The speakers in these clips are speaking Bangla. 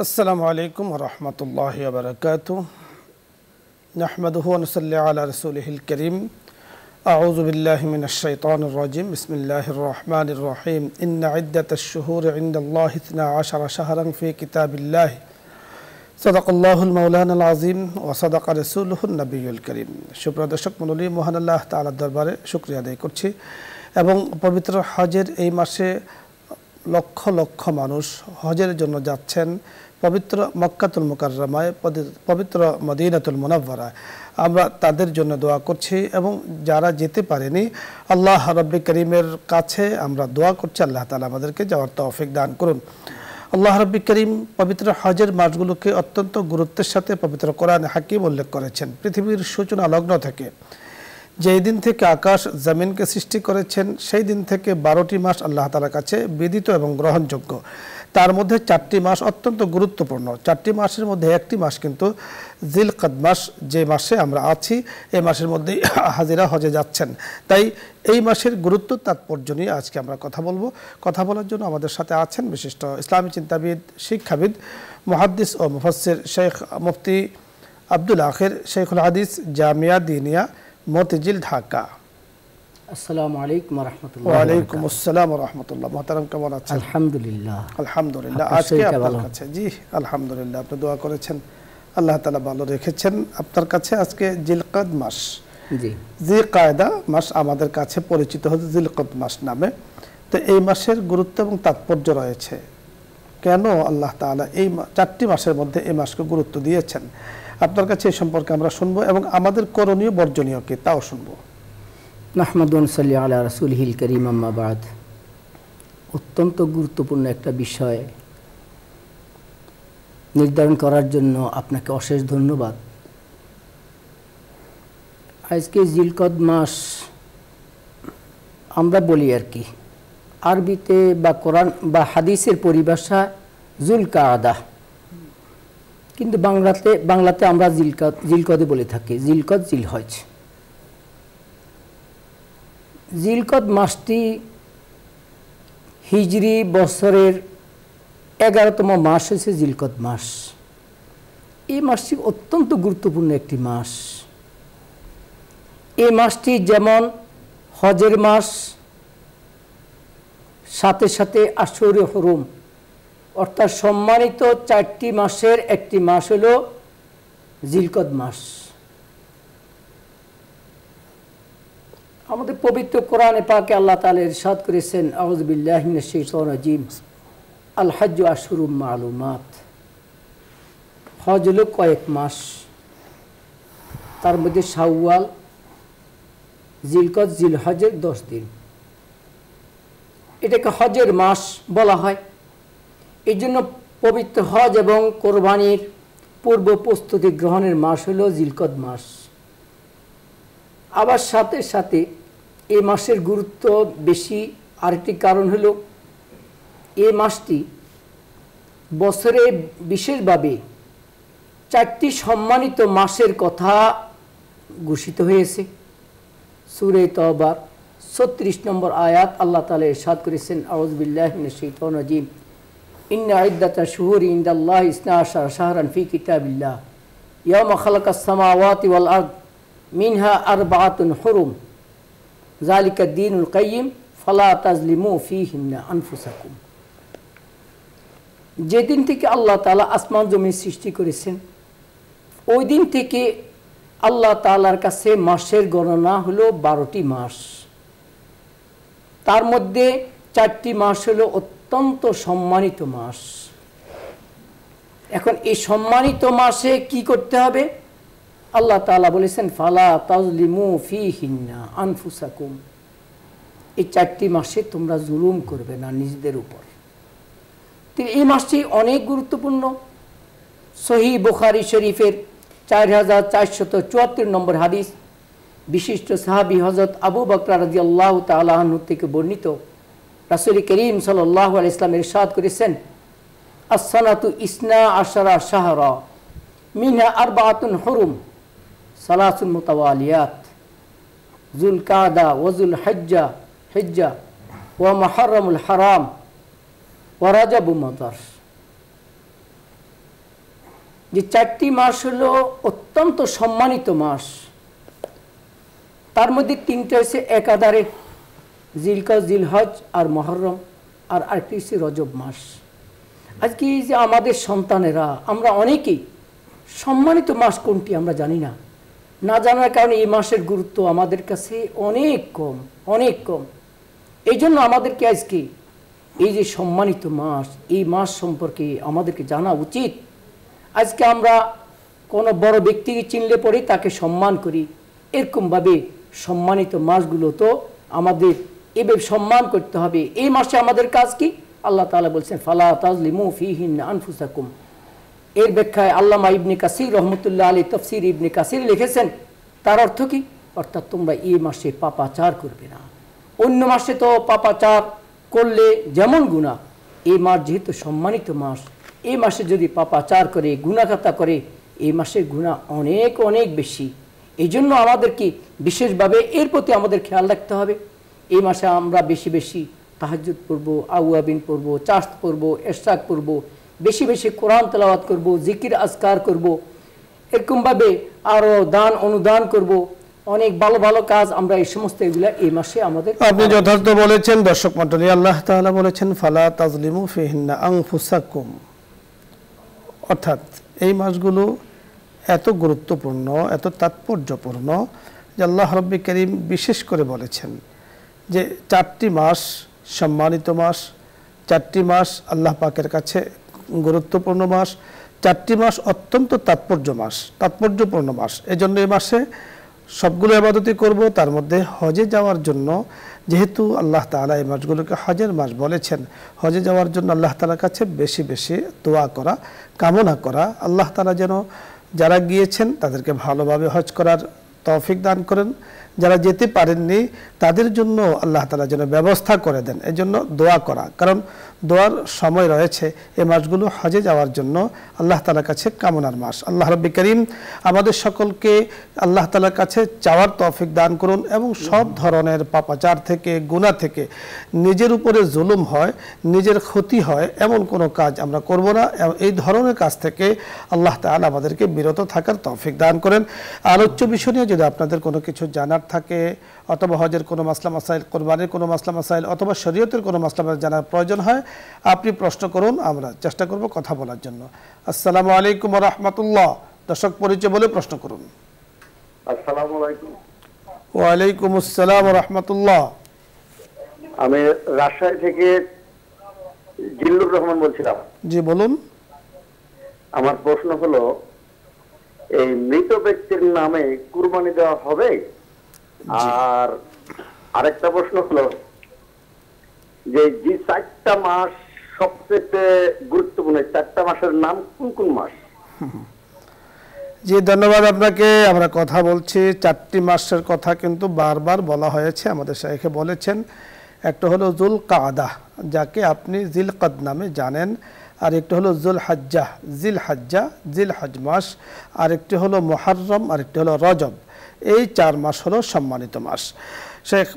আসসালামু আলাইকুম ওয়া রাহমাতুল্লাহি ওয়া বারাকাতুহু নাহমাদুহু ওয়া নুসাল্লি আলা রাসূলিহিল কারীম আউযু বিল্লাহি মিনাশ শাইতানির রাজীম বিসমিল্লাহির রাহমানির রাহিম ইন্না ইদ্দাতাশ শুহুরি ইনদাল্লাহি 12 শাহরান ফি কিতাবিল্লাহি সাদাকাল্লাহুল মাওলানাল আযীম ওয়া সাদাকা রাসূলুহুন নবিয়্যুল কারীম। সুপ্রিয় দর্শক মণ্ডলী, মহান আল্লাহ তাআলার দরবারে শুকরিয়া আদায় করছি এবং পবিত্র হজের এই মাসে লক্ষ লক্ষ মানুষ হজের জন্য যাচ্ছেন পবিত্র মক্কাতুল মুকাররমায়, পবিত্র মদিনাতুল মুনাওয়ারায়। আমরা তাদের জন্য দোয়া করছি এবং যারা যেতে পারেনি আল্লাহ রাব্বুল কারীমের কাছে আমরা দোয়া করছি আল্লাহ তাআলা আমাদেরকে যাওয়ার তৌফিক দান করুন। আল্লাহ রাব্বুল কারীম পবিত্র হজের মাসগুলোকে অত্যন্ত গুরুত্বের সাথে পবিত্র কোরআনে হাকিম উল্লেখ করেছেন। পৃথিবীর সূচনা লগ্ন থেকে যেই দিন থেকে আকাশ জমিনকে সৃষ্টি করেছেন সেই দিন থেকে 12টি মাস আল্লাহ তাআলার কাছে বিদিত এবং গ্রহণযোগ্য। তার মধ্যে 4টি মাস অত্যন্ত গুরুত্বপূর্ণ। 4টি মাসের মধ্যে একটি মাস কিন্তু জিলকদ মাস, যে মাসে আমরা আছি এই মাসের মধ্যেই হাজিরা হজে যাচ্ছেন। তাই এই মাসের গুরুত্ব তাৎপর্য নিয়ে আজকে আমরা কথা বলবো। কথা বলার জন্য আমাদের সাথে আছেন বিশিষ্ট ইসলামী চিন্তাবিদ, শিক্ষাবিদ, মুহাদ্দিস ও মুফাসসির শেখ মুফতি আব্দুল আখির, শেখুল হাদিস, জামিয়া দিনিয়া, মতিঝিল, ঢাকা। আসসালামু আলাইকুম ওয়া রাহমাতুল্লাহি। ওয়া আলাইকুম আসসালাম ওয়া রাহমাতুল্লাহ। মুহতারাম, কেমন আছেন? আলহামদুলিল্লাহ। আলহামদুলিল্লাহ। আজকে আপনার কাছে, জি আলহামদুলিল্লাহ, আপনি দোয়া করেছেন, আল্লাহ তাআলা ভালো রেখেছেন। আপনার কাছে আজকে জিলকদ মাস, জি জিলকায়দা মাস আমাদের কাছে পরিচিত হচ্ছে জিলকদ মাস নামে। তো এই মাসের গুরুত্ব এবং তাৎপর্য রয়েছে। কেন আল্লাহ তাআলা এই 4টি মাসের মধ্যে এই মাসকে গুরুত্ব দিয়েছেন, আপনার কাছে এই সম্পর্কে আমরা শুনবো এবং আমাদের করণীয় বর্জনীয় কি তাও শুনবো। নাহমাদু ওয়া নুসাল্লি আলা রাসূলিহিল কারীম, আম্মা বাদ। অত্যন্ত গুরুত্বপূর্ণ একটা বিষয় নির্ধারণ করার জন্য আপনাকে অশেষ ধন্যবাদ। আজকে জিলকদ মাস আমরা বলি আর কি, আরবিতে বা কোরআন বা হাদিসের পরিভাষা জুলকাআদা, কিন্তু বাংলাতে আমরা জিলকদে বলে থাকি। জিলকদ, জিলহজ। জিলকদ মাসটি হিজরি বছরের 11তম মাস হচ্ছে জিলকদ মাস। এই মাসটি অত্যন্ত গুরুত্বপূর্ণ একটি মাস। এই মাসটি যেমন হজের মাস, সাথে সাথে আশহুরে হুরুম অর্থাৎ সম্মানিত 4টি মাসের একটি মাস হলো জিলকদ মাস। আমাদের পবিত্র কোরআনে পাকে আল্লাহ তাআলা ইরশাদ করেছেন, আউযু বিল্লাহি মিনাশ শাইতানির রাজীম, আল হজ্জু আশহুরুম মালুমাত। হজ হলো কয়েক মাস, তার মধ্যে শাওয়াল, জিলকদ, জিলহজের 10 দিন। এটাকে হজের মাস বলা হয়। এই জন্য পবিত্র হজ এবং কোরবানির পূর্ব প্রস্তুতি গ্রহণের মাস হলো জিলকদ মাস। আবার সাথে সাথে এই মাসের গুরুত্ব বেশি আরেকটি কারণ হলো এই মাসটি বছরে বিশেষভাবে 4টি সম্মানিত মাসের কথা ঘোষিত হয়েছে। সূরা তওবার 36 নম্বর আয়াত আল্লাহ তাআলা ইরশাদ করেছেন, আউযু বিল্লাহি মিনাশ শাইতানির রাজীম, ইন্না ইদ্দাতাশ শুহুরি ইনদাল্লাহি 12 শাহরান ফি কিতাবিল্লাহ ইয়াওমা খালাকাস সামাওয়াতি ওয়াল আরদ মিনহা আরবাআতুন হুরুম যালিকা দ্বীনুল কাইয়্যিম ফালা তাজলিমু ফীহিন্না আনফুসাকুম। যেদিন থেকে আল্লাহ তাআলা আসমান জমিন সৃষ্টি করেছেন ওই দিন থেকে আল্লাহ তাআলার কাছে মাসের গণনা হলো 12টি মাস। তার মধ্যে 4টি মাস হলো অত্যন্ত সম্মানিত মাস। এখন এই সম্মানিত মাসে কি করতে হবে? আল্লাহ তাআলা বলেছেন, ফালা তাজলিমু ফীহিন্না আনফুসাকুম। এই 4টি মাসে তোমরা জুলুম করবে না নিজেদের উপর। তো এই মাসটি অনেক গুরুত্বপূর্ণ। সহিহ বুখারী শরীফের 4474 নম্বর হাদিস, বিশিষ্ট সাহাবী হযরত আবু বকর রাদিয়াল্লাহু তাআলা আনহু থেকে বর্ণিত, রাসূল করিম সাল্লাল্লাহু আলাইহি ওয়াসাল্লাম ইরশাদ করেছেন, আস-সানাতু ইসনা আশারা শাহরা মিনহা আরবাআতুন হুরুম সালাসুন মুতাওয়ালিয়াত যুলকাদা ওয়া যুলহিজ্জা হিজ্জা ওয়া মুহররমুল হারাম ওয়া রাজাবু মাদার। যে 4টি মাস হলো অত্যন্ত সম্মানিত মাস। তার মধ্যে 3টা হচ্ছে একাধারে, জিলকদ, জিলহজ আর মুহররম, আর আরেকটি হচ্ছে রজব মাস। আজকে এই যে আমাদের সন্তানেরা, আমরা অনেকেই সম্মানিত মাস কোনটি আমরা জানি না। না জানার কারণে এই মাসের গুরুত্ব আমাদের কাছে অনেক কম, অনেক কম। এই জন্য আমাদেরকে আজকে এই যে সম্মানিত মাস, এই মাস সম্পর্কে আমাদেরকে জানা উচিত। আজকে আমরা কোনো বড় ব্যক্তিকে চিনলে পরে তাকে সম্মান করি, এরকমভাবে সম্মানিত মাসগুলো তো আমাদের এভাবে সম্মান করতে হবে। এই মাসে আমাদের কাজ কি? আল্লাহ তাআলা বলছেন ফালা তাজলিমু ফীহিন্না আনফুসাকুম। এর ব্যাখ্যায় আল্লামা ইবনে কাসির রহমতুল্লাহ আলাইহি তাফসীর ইবনে কাসির লিখেছেন, তার অর্থ কি? অর্থাৎ তোমরা এই মাসে পাপাচার করবে না। অন্য মাসে তো পাপাচার করলে যেমন গুনাহ, এই মাস যেহেতু সম্মানিত মাস, এই মাসে যদি পাপাচার করে, গুনাহগাতা করে, এই মাসের গুনাহ অনেক অনেক বেশি। এই জন্য আমাদেরকে বিশেষভাবে এর প্রতি আমাদের খেয়াল রাখতে হবে। এই মাসে আমরা বেশি বেশি তাহাজ্জুদ পড়ব, আউয়াবিন পড়ব, চাশত পড়ব, ইশরাক পড়ব, বেশি বেশি কোরআন তেলাওয়াত করব, জিকির আজকার করব, এরকমভাবে আরও দান অনুদান করব। অনেক ভালো ভালো কাজ আমরা এই সমস্ত এগুলা এই মাসে আমাদের। আপনি যথার্থ বলেছেন। দর্শক মণ্ডলী, আল্লাহ তাআলা বলেছেন ফালা তাজলিমু ফীহিন্না আনফুসাকুম, অর্থাৎ এই মাসগুলো এত গুরুত্বপূর্ণ, এত তাৎপর্যপূর্ণ যে আল্লাহ রাব্বুল কারীম বিশেষ করে বলেছেন যে 4টি মাস সম্মানিত মাস, 4টি মাস আল্লাহ পাকের কাছে গুরুত্বপূর্ণ মাস, 4টি মাস অত্যন্ত তাৎপর্যপূর্ণ মাস। এজন্য এই মাসে সবগুলো ইবাদতই করব। তার মধ্যে হজে যাওয়ার জন্য, যেহেতু আল্লাহ তাআলা এই মাসগুলোকে হজের মাস বলেছেন, হজে যাওয়ার জন্য আল্লাহ তাআলার কাছে বেশি বেশি দোয়া করা, কামনা করা। আল্লাহ তাআলা যেন যারা গিয়েছেন তাদেরকে ভালোভাবে হজ করার তৌফিক দান করেন, যারা যেতে পারেননি তাদের জন্য আল্লাহ তাআলা যেন ব্যবস্থা করে দেন, এজন্য দোয়া করা। কারণ দোয়ার সময় রয়েছে এই মাসগুলো হজে যাওয়ার জন্য আল্লাহ তাআলার কাছে কামনার মাস। আল্লাহ রাব্বুল কারীম আমাদের সকলকে আল্লাহ তাআলার কাছে চাওয়ার তৌফিক দান করুন এবং সব ধরনের পাপাচার থেকে, গুনাহ থেকে, নিজের উপরে জুলুম হয়, নিজের ক্ষতি হয় এমন কোনো কাজ আমরা করব না। এই ধরনের কাজ থেকে আল্লাহ তাআলা আমাদেরকে বিরত থাকার তৌফিক দান করেন। আলোচ্য বিষয় নিয়ে যদি আপনাদের কোনো কিছু জানার থাকে, অথবা হজের কোনো মাসলা মাসাইল, কোরবানির কোনো মাসলা মাসাইল, অথবা শরীয়তের কোনো মাসলা মাসাইল জানার প্রয়োজন হয়, আপনি প্রশ্ন করুন, আমরা চেষ্টা করব কথা বলার জন্য। আসসালামু আলাইকুম ওয়া রাহমাতুল্লাহ। দর্শক পরিচয় বলে প্রশ্ন করুন। আসসালামু আলাইকুম। ওয়া আলাইকুম আসসালাম ওয়া রাহমাতুল্লাহ। আমি রাজশাহী থেকে জিল্লুর রহমান বলছিলাম। জি বলুন। আমার প্রশ্ন হলো, এই মৃত ব্যক্তির নামে কুরবানি দেওয়া হবে? আর আরেকটা প্রশ্ন হলো যে 4টা মাস সবচেয়ে গুরুত্বপূর্ণ, 4টা মাসের নাম কোন কোন মাস? জি ধন্যবাদ আপনাকে। আমরা কথা বলছি 4টি মাসের কথা, কিন্তু বারবার বলা হয়েছে, আমাদের শাইখে বলেছেন। একটা হলো জুল কাদা, যাকে আপনি জিলকদ নামে জানেন, আর একটি হলো জুলহজ্জা, জিলহজ মাস, আর একটি হলো মুহররম, আর একটি হলো রজব। এই 4 মাস হলো সম্মানিত মাস। শেখ,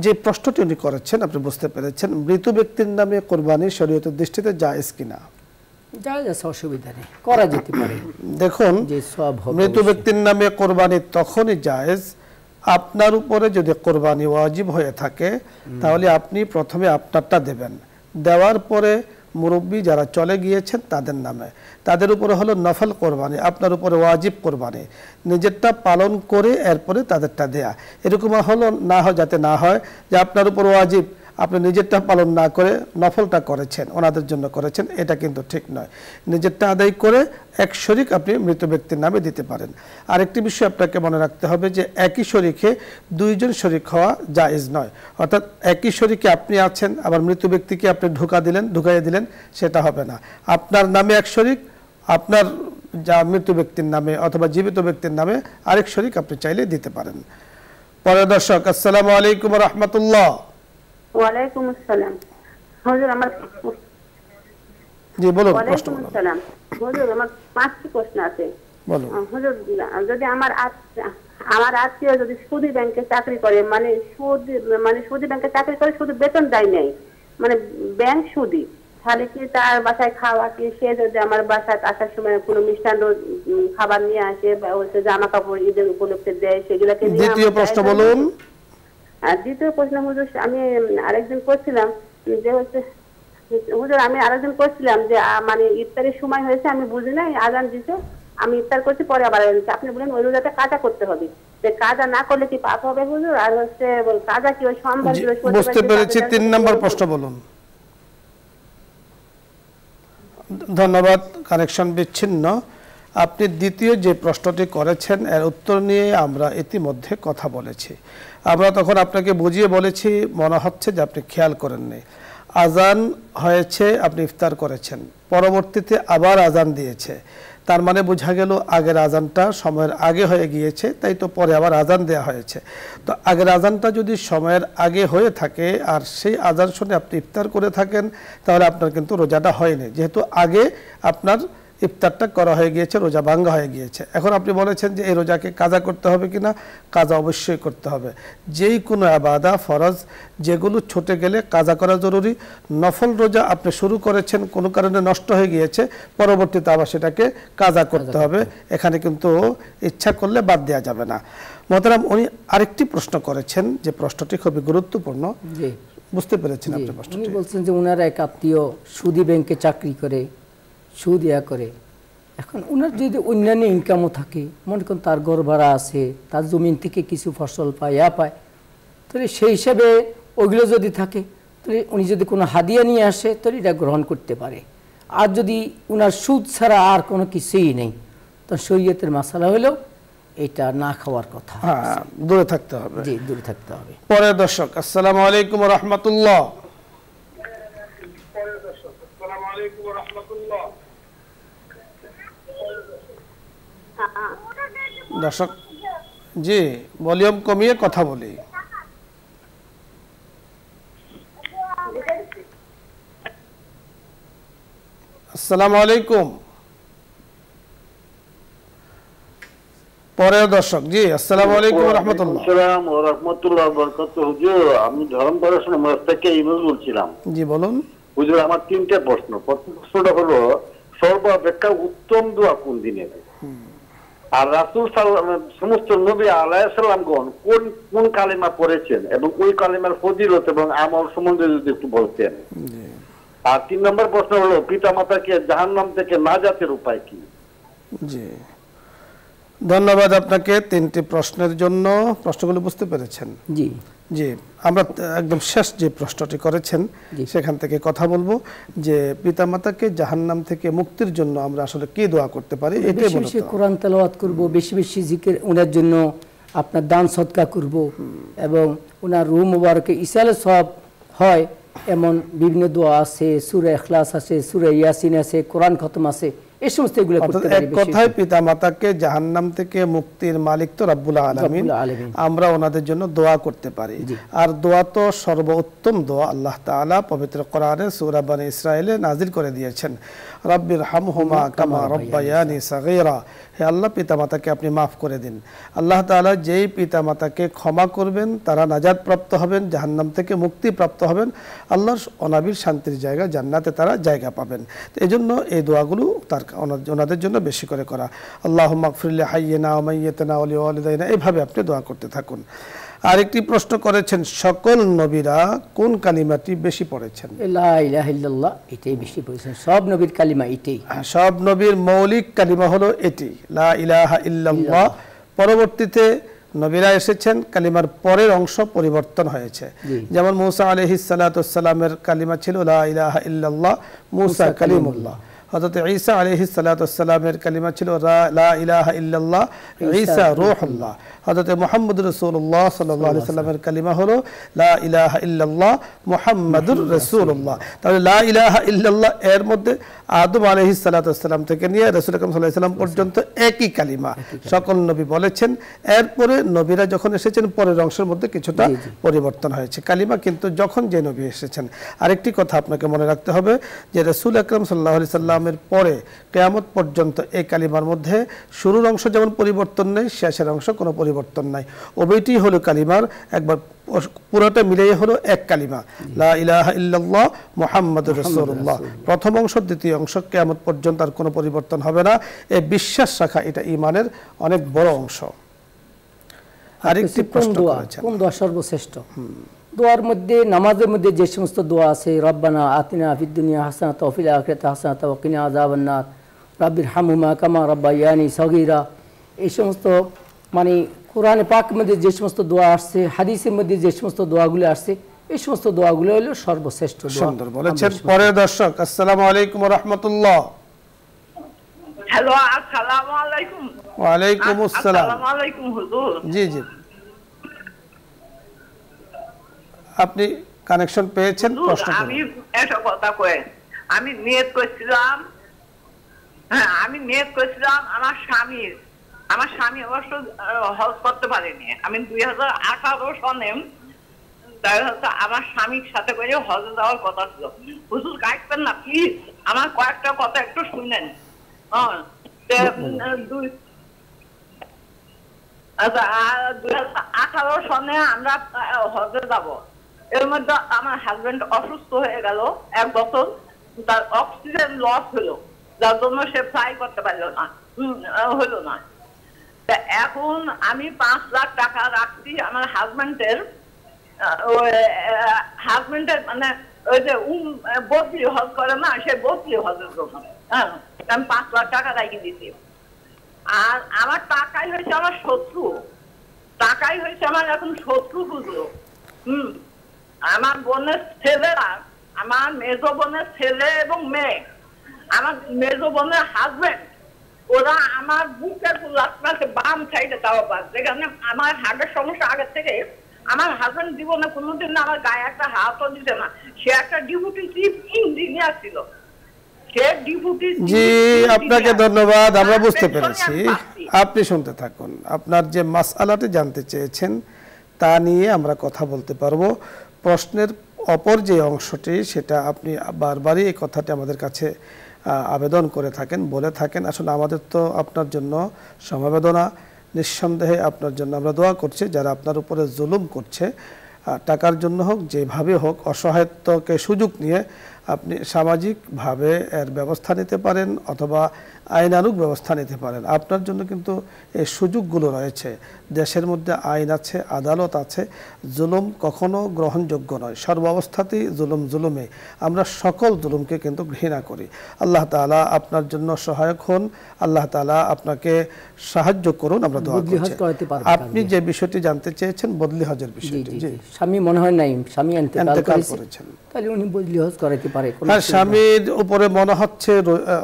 যে প্রশ্নটি উনি করেছেন আপনি বুঝতে পেরেছেন। মৃত ব্যক্তির নামে কোরবানি শরীয়তের দৃষ্টিতে জায়েজ কিনা? জায়েজ আছে, অসুবিধা নেই, করা যেতে পারে। দেখুন, মৃত ব্যক্তির নামে কোরবানি তখনই জায়েজ আপনার উপরে যদি কোরবানি ওয়াজিব হয়ে থাকে, তাহলে আপনি প্রথমে আপনারটা দেবেন, দেওয়ার পরে মুরব্বী যারা চলে গিয়েছেন তাদের নামে, তাদের উপরে হলো নফল কোরবানি, আপনার উপরে ওয়াজিব কোরবানি, নিজেরটা পালন করে এরপরে তাদেরটা দেয়া। এরকম হলো না হয়, যাতে না হয় যে আপনার উপর ওয়াজিব, আপনি নিজেরটা পালন না করে নফলটা করেছেন, ওনাদের জন্য করেছেন, এটা কিন্তু ঠিক নয়। নিজেরটা আদায় করে এক শরিক আপনি মৃত ব্যক্তির নামে দিতে পারেন। আরেকটি বিষয় আপনাকে মনে রাখতে হবে যে একই শরিকে 2 জন শরিক হওয়া জায়েজ নয়। অর্থাৎ একই শরিকে আপনি আছেন, আবার মৃত ব্যক্তিকে আপনি ঢুকাইয়ে দিলেন, সেটা হবে না। আপনার নামে এক শরিক, আপনার যা মৃত ব্যক্তির নামে অথবা জীবিত ব্যক্তির নামে আরেক শরিক আপনি চাইলে দিতে পারেন। পরে দর্শক, আসসালামু আলাইকুম ওয়া রাহমাতুল্লাহ। ওয়ালাইকুম আসসালাম। হুজুর আমার জি বলুন, প্রশ্ন ওয়ালাইকুম বলুন। আসসালাম। হুজুর আমার 5টি প্রশ্ন আছে। বলুন। হুজুর, যদি আমার আত্মীয় যদি সুদী ব্যাংকে চাকরি করে, সুদী ব্যাংকে চাকরি করে, শুধু বেতন দেয় নাই, ব্যাংক সুদী, তাহলে কি তার বাসায় খাওয়া কি, সে যদি আমার বাসায় আসার সময় কোনো মিষ্টান্ন খাবার নিয়ে আসে বা হচ্ছে জামা কাপড় ঈদের উপলক্ষে দেয়, সেগুলোকে নিয়ে দ্বিতীয় প্রশ্ন বলুন। আর দ্বিতীয় প্রশ্ন হুজুর, আমি আরেকদিন করছিলাম যে হচ্ছে হুজুর, আমি আরেকদিন করছিলাম যে মানে ইফতারের সময় হয়েছে, আমি বুঝি নাই, আজান দিছে, আমি ইফতার করছি, পরে আবার আপনি বলেন ওই রোজাটা কাজা করতে হবে, যে কাজা না করলে কি পাপ হবে হুজুর? আর হচ্ছে কাজা কি ওই সোমবার বুঝতে পেরেছি। 3 নম্বর প্রশ্ন বলুন। ধন্যবাদ, কানেকশন বিচ্ছিন্ন। আপনি দ্বিতীয় যে প্রশ্নটি করেছেন এর উত্তর নিয়ে আমরা ইতিমধ্যে কথা বলেছি। আমরা তখন আপনাকে বুঝিয়ে বলেছি, মনে হচ্ছে যে আপনি খেয়াল করেননি। আজান হয়েছে, আপনি ইফতার করেছেন, পরবর্তীতে আবার আজান দিয়েছে, তার মানে বোঝা গেল আগের আজানটা সময়ের আগে হয়ে গিয়েছে, তাই তো পরে আবার আজান দেওয়া হয়েছে। তো আগের আজানটা যদি সময়ের আগে হয়ে থাকে আর সেই আজান শুনে আপনি ইফতার করে থাকেন, তাহলে আপনার কিন্তু রোজাটা হয়নি, যেহেতু আগে আপনার ইফতারটা করা হয়ে গিয়েছে, রোজা ভাঙ্গা হয়ে গিয়েছে। এখন আপনি বলেছেন যে এই রোজাকে কাজা করতে হবে কিনা, কাজা অবশ্যই করতে হবে। যেই কোনো ইবাদত ফরজ যেগুলো ছুটে গেলে কাজা করা জরুরি। নফল রোজা আপনি শুরু করেছেন, কোনো কারণে নষ্ট হয়ে গিয়েছে, পরবর্তীতে আবার সেটাকে কাজা করতে হবে, এখানে কিন্তু ইচ্ছা করলে বাদ দেওয়া যাবে না। মোহতারাম, উনি আরেকটি প্রশ্ন করেছেন, যে প্রশ্নটি খুবই গুরুত্বপূর্ণ। বুঝতে পেরেছেন আপনি প্রশ্নটি? উনি বলছেন যে ওনার এক আত্মীয় সুদী ব্যাংকে চাকরি করে, সুদ ইয়া করে, এখন ওনার যদি অন্যান্য ইনকামও থাকে, মনে করুন তার ঘর ভাড়া আছে, তার জমিন থেকে কিছু ফসল পায়, পায়, তাহলে সেই হিসাবে ওইগুলো যদি থাকে, তাহলে উনি যদি কোনো হাদিয়া নিয়ে আসে, তাহলে এটা গ্রহণ করতে পারে। আর যদি ওনার সুদ ছাড়া আর কোনো কিছুই নেই, তো শরীয়তের মাসালা হলেও এটা না খাওয়ার কথা, দূরে থাকতে হবে। জি, দূরে থাকতে হবে। পরে দর্শক, আসসালামু আলাইকুম ওয়া রাহমাতুল্লাহ। দর্শক, জি, ভলিউম কমিয়ে কথা বলি। আসসালামু আলাইকুম। পরে দর্শক, জি, আসসালামু আলাইকুম ওয়া রাহমাতুল্লাহ। আসসালাম ওয়া রাহমাতুল্লাহ ওয়া বারাকাতুহু। হুজুর, আমি ধরম পড়াশোনা মাস থেকে ইমেল বলছিলাম। জি, বলুন। হুজুর, আমার 3টা প্রশ্ন। প্রথম প্রশ্নটা হলো, সর্বাপেক্ষা উত্তম দোয়া কোন দিনে? আর রাসূল সমস্ত নবী আলাইহিস সালামগণ কোন কোন কালিমা পড়েছেন এবং ওই কালিমার ফজিলত এবং আমল সম্বন্ধে যদি একটু বলতেন। আর 3 নম্বর প্রশ্ন হলো, পিতামাতাকে জাহান্নাম থেকে নাজাতের উপায় কি? জি, ধন্যবাদ আপনাকে 3টি প্রশ্নের জন্য। প্রশ্নগুলো বুঝতে পেরেছেন? জি জি, আমরা একদম শেষ যে প্রশ্নটি করেছেন সেখান থেকে কথা বলবো, যে পিতামাতাকে জাহান্নাম থেকে মুক্তির জন্য আমরা আসলে কি দোয়া করতে পারি। এটাই বলতে, বেশি কোরআন তেলাওয়াত করব, বেশি বেশি জিকির ওনার জন্য আপনার দান সদকা করব, এবং ওনার রূহ মুবারকে ইসালে সব হয় এমন বিভিন্ন দোয়া আছে, সূরা ইখলাস আছে, সূরা ইয়াসিন আছে, কোরআন খতম আছে, এই সমস্ত এগুলো করতে পারি। এক কথায় পিতামাতাকে জাহান্নাম থেকে মুক্তির মালিক তো রব্বুল আলামিন, আমরা ওনাদের জন্য দোয়া করতে পারি। আর দোয়া তো সর্বোত্তম দোয়া আল্লাহ তাআলা পবিত্র কোরআনে সূরা বনী ইসরাঈলে নাযিল করে দিয়েছেন, রব্বির হামহুমা কামা রব্বায়ানি সাগীরা। হে আল্লাহ, পিতামাতাকে আপনি মাফ করে দিন। আল্লাহ তাআলা যেই পিতামাতাকে ক্ষমা করবেন তারা নাজাত প্রাপ্ত হবেন, জাহান্নাম থেকে মুক্তি প্রাপ্ত হবেন, আল্লাহর অনাবিল শান্তির জায়গা জান্নাতে তারা জায়গা পাবেন। তো এই জন্য এই দোয়াগুলো তার ওনাদের জন্য বেশি করে করা। আল্লাহুম্মা গফির লি হাইয়িনা ওয়া মাইয়িতিনা ওয়া লিওয়ালিদাইনা, এইভাবে আপনি দোয়া করতে থাকুন। আরেকটি প্রশ্ন করেছেন, সকল নবীরা কোন কালিমাটি বেশি পড়েছেন? লা ইলাহা ইল্লাল্লাহ, এটাই বেশি পড়েছেন। সব নবীর কালিমা এটাই, সব নবীর মৌলিক কালিমা হলো এটি, লা ইলাহা ইল্লাল্লাহ। পরবর্তীতে নবীরা এসেছেন, কালিমার পরের অংশ পরিবর্তন হয়েছে। যেমন মূসা আলাইহিস সালাতু ওয়াস সালামের কালিমা ছিল লা ইলাহা ইল্লাল্লাহ, মূসা কালিমুল্লাহ। হযরত ঈসা আলাইহিস সালাতু ওয়াস সালামের কালিমা ছিল লা ইলাহা ইল্লাল্লাহ, ঈসা রূহুল্লাহ। হযরত মুহাম্মদুর রাসূলুল্লাহ সাল্লাল্লাহু আলাইহি সাল্লামের কালিমা হলো লা ইলাহা ইল্লাল্লাহ মুহাম্মাদুর রাসূলুল্লাহ। তাহলে লা ইলাহা ইল্লাল্লাহ এর মধ্যে আদম আলাইহিস সালাতু ওয়াস সালাম থেকে নিয়ে রাসূল আকরাম সাল্লাল্লাহু আলাইহি সাল্লাম পর্যন্ত একই কালিমা সকল নবী বলেছেন। এরপরে নবীরা যখন এসেছেন পরের অংশের মধ্যে কিছুটা পরিবর্তন হয়েছে কালিমা, কিন্তু যখন যে নবী এসেছেন। আরেকটি কথা আপনাকে মনে রাখতে হবে যে রাসূল আকরাম সাল্লাল্লাহু আলাইহি সাল্লামের পরে কিয়ামত পর্যন্ত এই কালিমার মধ্যে শুরুর অংশ যেমন পরিবর্তন নেই, শেষের অংশ কোনো পরিবর্তন নাই। উভয়টি হলো কালিমার একবার পুরোটা মিলিয়ে হলো এক কালিমা, লা ইলাহা ইল্লাল্লাহ মুহাম্মাদুর রাসূলুল্লাহ। প্রথম অংশ দ্বিতীয় অংশ কিয়ামত পর্যন্ত আর কোনো পরিবর্তন হবে না, এই বিশ্বাস রাখা এটা ঈমানের অনেক বড় অংশ। আরেকটি প্রশ্ন করেছেন, কোন দোয়া সর্বশ্রেষ্ঠ? দোয়ার মধ্যে, নামাজের মধ্যে যে সমস্ত দোয়া আছে, রব্বানা আতিনা ফিদ দুনিয়া হাসানাতাও ওয়া ফিল আখিরাতি হাসানাতাও ওয়া কিনা আযাবান নার, রাব্বিরহামহুমা কামা রাব্বায়ানি সগীরা, এই সমস্ত মানে কোরআনে পাকের মধ্যে যে সমস্ত দোয়া আসছে, হাদিসের মধ্যে যে সমস্ত দোয়াগুলো আসছে, এই সমস্ত দোয়াগুলো হলো সর্বশ্রেষ্ঠ দোয়া। সুন্দর বলেছেন। পরের দর্শক, আসসালামু আলাইকুম ওয়া রাহমাতুল্লাহ। হ্যালো, আসসালামু আলাইকুম। ওয়া আলাইকুম আসসালাম। আসসালামু আলাইকুম হুজুর। জি জি, আপনি কানেকশন পেয়েছেন? প্রশ্ন করুন। আমি একটা কথা কই, আমি নিয়ত করছিলাম, হ্যাঁ আমি নিয়ত করছিলাম আমার স্বামী অবশ্য হজ করতে পারেনি। আমি 2018 সনে আমার স্বামীর সাথে করে হজে যাওয়ার কথা ছিল। হুজুর কাটবেন না প্লিজ, আমার কয়েকটা কথা একটু শুনেন। 2018 সনে আমরা হজে যাব। এর মধ্যে আমার হাজবেন্ড অসুস্থ হয়ে গেল 1 বছর, তার অক্সিজেন লস হলো, যার জন্য সে ফ্লাই করতে পারলো না, হলো না। এখন আমি 5 লাখ টাকা রাখছি আমার হাজবেন্ডের মানে ওই যে বদলি হজ করে না, সে বদলি হজের জন্য। হ্যাঁ, আমি 5 লাখ টাকা রাখি দিচ্ছি। আর আমার টাকাই হয়েছে আমার শত্রু, টাকাই হয়েছে আমার এখন শত্রু বুঝলো। আমার বোনের ছেলেরা, আমার মেজো বোনের ছেলে এবং মেয়ে, আমার মেজো বোনের হাজবেন্ড, ওরা আমার বুকের বাম সাইডে তাও পাস, যেখানে আমার হার্টের সমস্যা আগে থেকে। আমার হাজবেন্ড জীবনে কোনোদিন আমার গায়ে একটা হাতও দিতে না। সে একটা ডিপুটি চিফ ইঞ্জিনিয়ার ছিল। জি, আপনাকে ধন্যবাদ, আমরা বুঝতে পেরেছি। আপনি শুনতে থাকুন, আপনার যে মাসআলাটি জানতে চেয়েছেন তা নিয়ে আমরা কথা বলতে পারবো। প্রশ্নের অপর যে অংশটি, সেটা আপনি বারবারই এই কথাটি আমাদের কাছে আবেদন করে থাকেন, বলে থাকেন। আসলে আমাদের তো আপনার জন্য সমবেদনা, নিঃসন্দেহে আপনার জন্য আমরা দোয়া করছি। যারা আপনার উপরে জুলুম করছে, টাকার জন্য হোক, যেভাবে হোক, অসহায়ত্বকে সুযোগ নিয়ে আপনি সামাজিকভাবে এর ব্যবস্থা নিতে পারেন অথবা আইনানুগ ব্যবস্থা নিতে পারেন। আপনার জন্য কিন্তু এই সুযোগগুলো রয়েছে। দেশের মধ্যে আইন আছে, আদালত আছে। জুলুম কখনো গ্রহণযোগ্য নয়, সর্বাবস্থাতেই জুলুম জুলুমে। আমরা সকল জুলুমকে কিন্তু ঘৃণা করি। আল্লাহ তাআলা আপনার জন্য সহায়ক হন, আল্লাহ তাআলা আপনাকে সাহায্য করুন, আমরা দোয়া করছি। আপনি যে বিষয়টি জানতে চেয়েছেন, বদলি হজের বিষয়টি। জি, স্বামী মনে হয় নাই, স্বামী ইন্তেকাল করেছেন, তাহলে উনি বদলি হজ করাতে পারে। হ্যাঁ, স্বামীর উপরে মনে হচ্ছে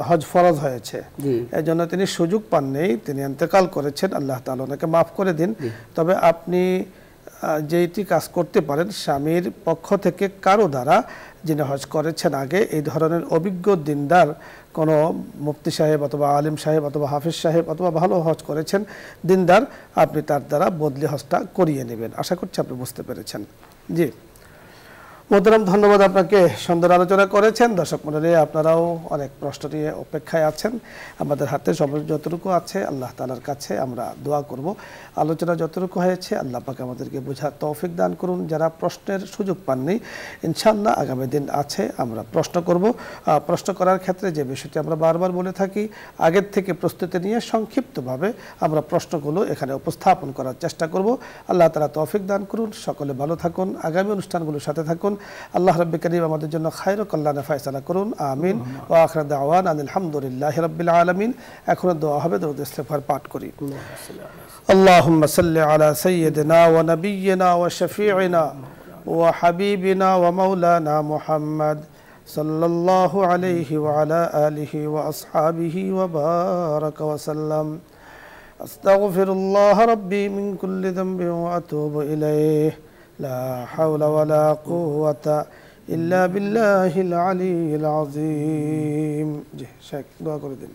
হজ ফরজ হয়েছে, এই জন্য তিনি সুযোগ পাননি, তিনি ইন্তেকাল করেছেন। আল্লাহ তাআলা ওনাকে মাফ করে দিন। তবে আপনি যেটি কাজ করতে পারেন, স্বামীর পক্ষ থেকে কারো দ্বারা যিনি হজ করেছেন আগে, এই ধরনের অভিজ্ঞ দিনদার কোনো মুফতি সাহেব অথবা আলিম সাহেব অথবা হাফিজ সাহেব অথবা ভালো হজ করেছেন দিনদার, আপনি তার দ্বারা বদলি হজটা করিয়ে নেবেন। আশা করছি আপনি বুঝতে পেরেছেন। জি মোহতারাম, ধন্যবাদ আপনাকে। সুন্দর আলোচনা করেছেন। দর্শক মণ্ডলী, আপনারাও অনেক প্রশ্ন নিয়ে অপেক্ষায় আছেন। আমাদের হাতে সময় যতটুকু আছে আল্লাহ তাআলার কাছে আমরা দোয়া করব। আলোচনা যতটুকু হয়েছে আল্লাহ পাক আমাদেরকে বোঝার তৌফিক দান করুন। যারা প্রশ্নের সুযোগ পাননি, ইনশাআল্লাহ আগামী দিন আছে, আমরা প্রশ্ন করব। প্রশ্ন করার ক্ষেত্রে যে বিষয়টি আমরা বারবার বলে থাকি, আগের থেকে প্রস্তুতি নিয়ে সংক্ষিপ্তভাবে আমরা প্রশ্নগুলো এখানে উপস্থাপন করার চেষ্টা করব। আল্লাহ তাআলা তৌফিক দান করুন। সকলে ভালো থাকুন, আগামী অনুষ্ঠানগুলোর সাথে থাকুন। আল্লাহ রাব্বুল কারীম আমাদের জন্য খায়রুল কল্যাণ ফয়সালা করুন। আমিন। ওয়া আখিরু দাওয়ানা আলহামদুলিল্লাহি রাব্বিল আলামিন। এখন দোয়া হবে, দরুদ ইস্তিগফার পাঠ করি। আল্লাহুম্মা সাল্লি আলা সাইয়্যিদিনা ওয়া নাবিয়্যিনা ওয়া শাফিঈনা ওয়া হাবিবিনা ওয়া মাওলানা মুহাম্মদ সাল্লাল্লাহু আলাইহি ওয়া আলা আলিহি ওয়া আসহাবিহি ওয়া বারাকা ওয়া সাল্লাম। আস্তাগফিরুল্লাহ রাব্বি মিন কুল্লি যামবিন ওয়া আতুবু ইলাইহি। লা হাওলা ওয়ালা কুওয়াতা ইল্লা বিল্লাহিল আলিয়্যিল আযীম। জি শেখ, দোয়া করে দিন।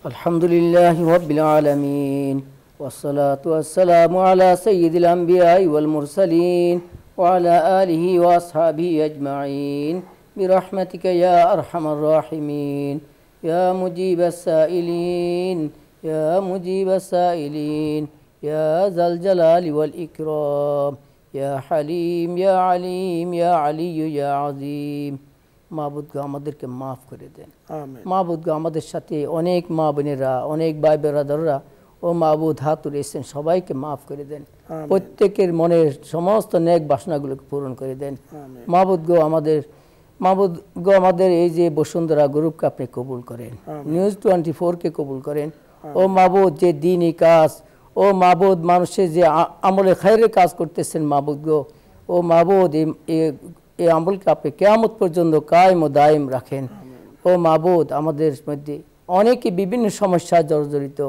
আলহামদুলিল্লাহি রাব্বিল আলামিন, ওয়াসসালাতু ওয়াসসালামু আলা সাইয়্যিদিল আমবিয়াই ওয়াল মুরসালিন ওয়া আলা আলিহি ওয়া আসহাবিহি আজমাইন বিরহমাতিকা ইয়া আরহামার রাহিমিন ইয়া মুজিবাস সাইলিন ইয়া মুজিবাস সাইলিন ইয়া যাল জালালি ওয়াল ইকরাম ইয়া হালিম ইয়া আলিম ইয়া আলিয়্যু ইয়া আযীম। মাবুদ গো আমাদেরকে মাফ করে দেন। আমিন। মাবুদ গো আমাদের সাথে অনেক মা বোনেরা, অনেক ভাই বেরাদাররা ও মাবুদ হাত তুলেছেন, সবাইকে মাফ করে দেন। প্রত্যেকের মনের সমস্ত নেক বাসনাগুলোকে পূরণ করে দেন। মাবুদ গো আমাদের এই যে বসুন্ধরা গ্রুপকে আপনি কবুল করেন, নিউজ 24-কে কবুল করেন। ও মাবুদ যে দ্বীনি কাজ, ও মাবুদ মানুষের যে আমলে খায়রের কাজ করতেছেন মাবুদ গো, ও মাবুদ এই আমলকে আপনি কিয়ামত পর্যন্ত কায়েম ও দায়েম রাখেন। ও মাবুদ আমাদের মধ্যে অনেকে বিভিন্ন সমস্যা জর্জরিত,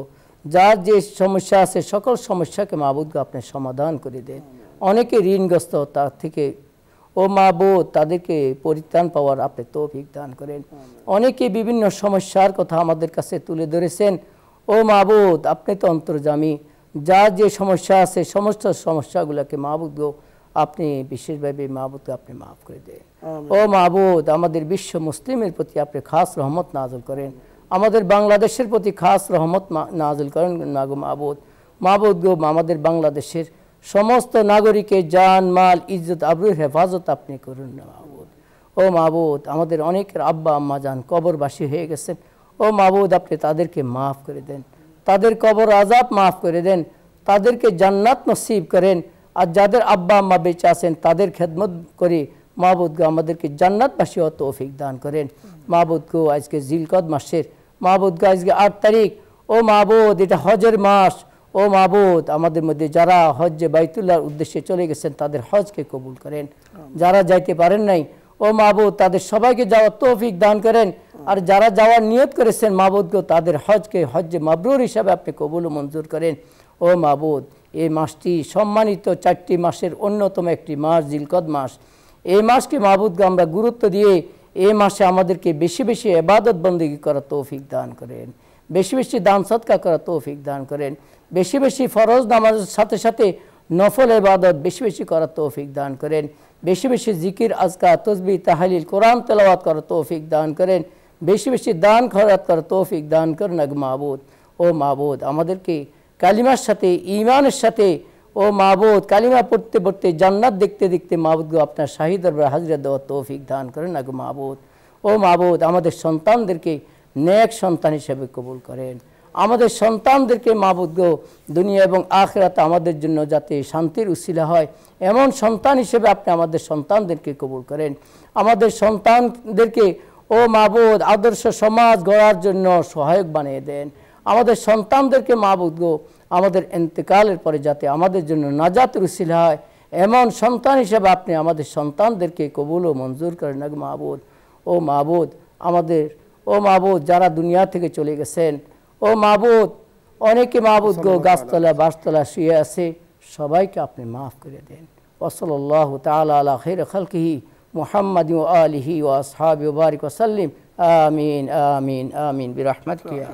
যার যে সমস্যা আছে সকল সমস্যাকে মাবুদকে আপনি সমাধান করে দেন। অনেকে ঋণগ্রস্ত, তার থেকে ও মাবুদ তাদেরকে পরিত্রাণ পাওয়ার আপনি তৌফিক দান করেন। অনেকে বিভিন্ন সমস্যার কথা আমাদের কাছে তুলে ধরেছেন। ও মাবুদ আপনি তো অন্তর্যামী, যার যে সমস্যা আছে সমস্ত সমস্যাগুলোকে মাবুদ গো আপনি বিশেষভাবে মাবুদকে আপনি মাফ করে দেন। ও মাবুদ আমাদের বিশ্ব মুসলিমের প্রতি আপনি খাস রহমত নাযিল করেন, আমাদের বাংলাদেশের প্রতি খাস রহমত নাযিল করেন না গো মাবুদ। মাবুদ গো আমাদের বাংলাদেশের সমস্ত নাগরিকের জান মাল ইজ্জত আবরুর হেফাজত আপনি করুন না মাবুদ। ও মাবুদ আমাদের অনেকের আব্বা আম্মা জান কবরবাসী হয়ে গেছেন, ও মাবুদ আপনি তাদেরকে মাফ করে দেন, তাদের কবর আযাব মাফ করে দেন, তাদেরকে জান্নাত নসিব করেন। আর যাদের আব্বা আম্মা বেঁচে আছেন তাদের খেদমত করে মাবুদ গো আমাদেরকে জান্নাতবাসী ও তৌফিক দান করেন। মাবুদ গো আজকে জিলকদ মাসের মাবুদ গো আজকে 8 তারিখ, ও মাবুদ এটা হজের মাস। ও মাবুদ আমাদের মধ্যে যারা হজ্জে বাইতুল্লাহর উদ্দেশ্যে চলে গেছেন তাদের হজকে কবুল করেন, যারা যাইতে পারেন নাই ও মাবুদ তাদের সবাইকে যাওয়ার তৌফিক দান করেন। আর যারা যাওয়ার নিয়ত করেছেন মাবুদ গো তাদের হজকে হজ্জে মাবরুর হিসাবে আপনি কবুল ও মঞ্জুর করেন। ও মাবুদ এই মাসটি সম্মানিত 4টি মাসের অন্যতম একটি মাস জিলকদ মাস। এই মাসকে মাবুদকে আমরা গুরুত্ব দিয়ে এই মাসে আমাদেরকে বেশি বেশি ইবাদত বন্দেগী করার তৌফিক দান করেন, বেশি বেশি দান সদকা করার তৌফিক দান করেন, বেশি বেশি ফরজ নামাজের সাথে সাথে নফল ইবাদত বেশি বেশি করার তৌফিক দান করেন, বেশি বেশি জিকির আজকার তসবিহ তাহলিল কোরআন তেলাওয়াত করার তৌফিক দান করেন, বেশি বেশি দান খয়রাত করার তৌফিক দান করেন আগ মাবুদ। ও মাবুদ আমাদেরকে কালিমার সাথে ঈমানের সাথে ও মাবুদ কালিমা পড়তে পড়তে জান্নাত দেখতে দেখতে মাবুদ গো আপনার শাহী দরবারে হাজিরা দেওয়ার তৌফিক দান করেন আগ মাবুদ। ও মাবুদ আমাদের সন্তানদেরকে নেক সন্তান হিসেবে কবুল করেন, আমাদের সন্তানদেরকে মাবুদ গো দুনিয়া এবং আখিরাতে আমাদের জন্য যাতে শান্তির উসিলা হয় এমন সন্তান হিসেবে আপনি আমাদের সন্তানদেরকে কবুল করেন। আমাদের সন্তানদেরকে ও মাবুদ আদর্শ সমাজ গড়ার জন্য সহায়ক বানিয়ে দেন। আমাদের সন্তানদেরকে মাবুদ গো আমাদের ইন্তেকালের পরে যাতে আমাদের জন্য নাজাতের উসিলা হয় এমন সন্তান হিসেবে আপনি আমাদের সন্তানদেরকে কবুল ও মঞ্জুর করেন না মাবুদ। ও মাবুদ ও মাবুদ যারা দুনিয়া থেকে চলে গেছেন ও মাবুদ অনেকে মাবুদ গো গাছতলা বাসতলা শুয়ে আছে, সবাইকে আপনি মাফ করে দেন। ওয়াসাল্লাল্লাহু তাআলা আলা খায়রি খালকিহি মুহাম্মাদিন ওয়া আলিহি ওয়া আসহাবিহি ওয়া বারিক ওয়া সাল্লিম। আমিন আমিন আমিন বিরহমাতিকা।